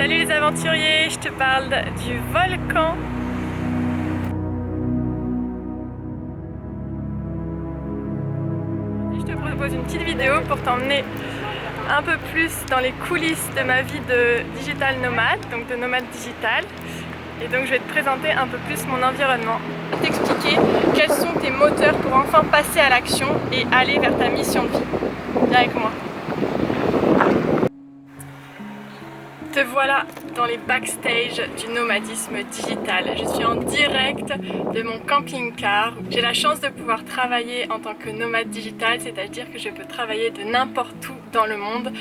Salut les aventuriers, je te parle du volcan. Je te propose une petite vidéo pour t'emmener un peu plus dans les coulisses de ma vie de digital nomade, donc de nomade digital. Et donc je vais te présenter un peu plus mon environnement. Je vais t'expliquer quels sont tes moteurs pour enfin passer à l'action et aller vers ta mission de vie. Viens avec moi. Te voilà dans les backstage du nomadisme digital. Je suis en direct de mon camping-car. J'ai la chance de pouvoir travailler en tant que nomade digital, c'est-à-dire que je peux travailler de n'importe où dans le monde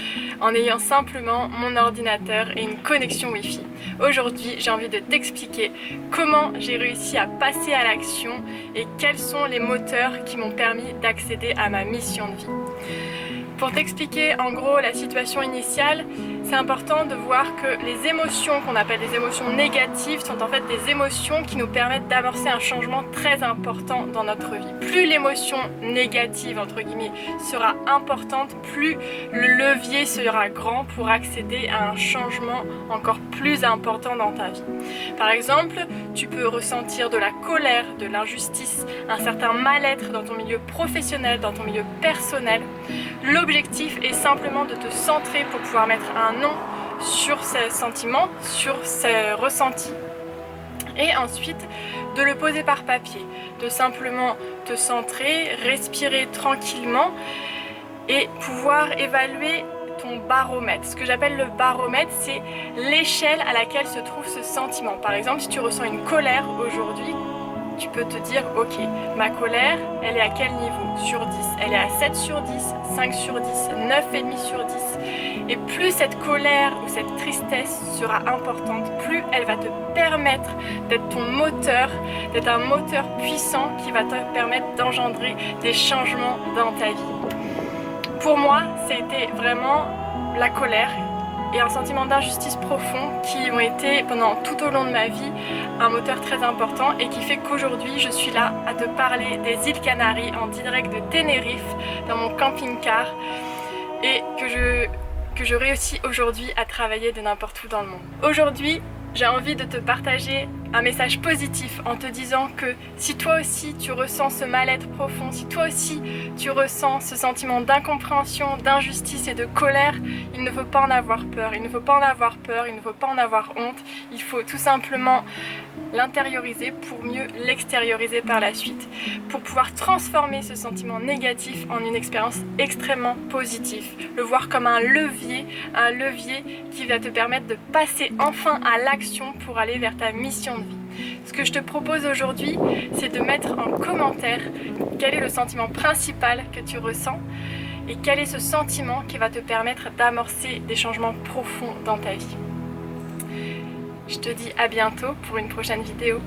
en ayant simplement mon ordinateur et une connexion Wi-Fi. Aujourd'hui, j'ai envie de t'expliquer comment j'ai réussi à passer à l'action et quels sont les moteurs qui m'ont permis d'accéder à ma mission de vie. Pour t'expliquer en gros la situation initiale, c'est important de voir que les émotions qu'on appelle des émotions négatives sont en fait des émotions qui nous permettent d'amorcer un changement très important dans notre vie. Plus l'émotion négative entre guillemets sera importante, plus le levier sera grand pour accéder à un changement encore plus important dans ta vie. Par exemple, tu peux ressentir de la colère, de l'injustice, un certain mal-être dans ton milieu professionnel, dans ton milieu personnel. L'objectif est simplement de te centrer pour pouvoir mettre un nom sur ces sentiments, sur ces ressentis et ensuite de le poser par papier, de simplement te centrer, respirer tranquillement et pouvoir évaluer ton baromètre. Ce que j'appelle le baromètre, c'est l'échelle à laquelle se trouve ce sentiment. Par exemple, si tu ressens une colère aujourd'hui, tu peux te dire, ok, ma colère, elle est à quel niveau sur 10? Elle est à 7 sur 10, 5 sur 10, 9,5 sur 10. Et plus cette colère ou cette tristesse sera importante, plus elle va te permettre d'être ton moteur, d'être un moteur puissant qui va te permettre d'engendrer des changements dans ta vie. Pour moi, c'était vraiment la colère et un sentiment d'injustice profond qui ont été pendant tout au long de ma vie un moteur très important et qui fait qu'aujourd'hui je suis là à te parler des îles Canaries en direct de Tenerife dans mon camping-car et que je réussis aujourd'hui à travailler de n'importe où dans le monde. Aujourd'hui, j'ai envie de te partager un message positif en te disant que si toi aussi tu ressens ce mal-être profond, si toi aussi tu ressens ce sentiment d'incompréhension, d'injustice et de colère, il ne faut pas en avoir peur, il ne faut pas en avoir peur, il ne faut pas en avoir honte, il faut tout simplement l'intérioriser pour mieux l'extérioriser par la suite, pour pouvoir transformer ce sentiment négatif en une expérience extrêmement positive, le voir comme un levier qui va te permettre de passer enfin à l'action pour aller vers ta mission de vie. Ce que je te propose aujourd'hui, c'est de mettre en commentaire quel est le sentiment principal que tu ressens et quel est ce sentiment qui va te permettre d'amorcer des changements profonds dans ta vie. Je te dis à bientôt pour une prochaine vidéo.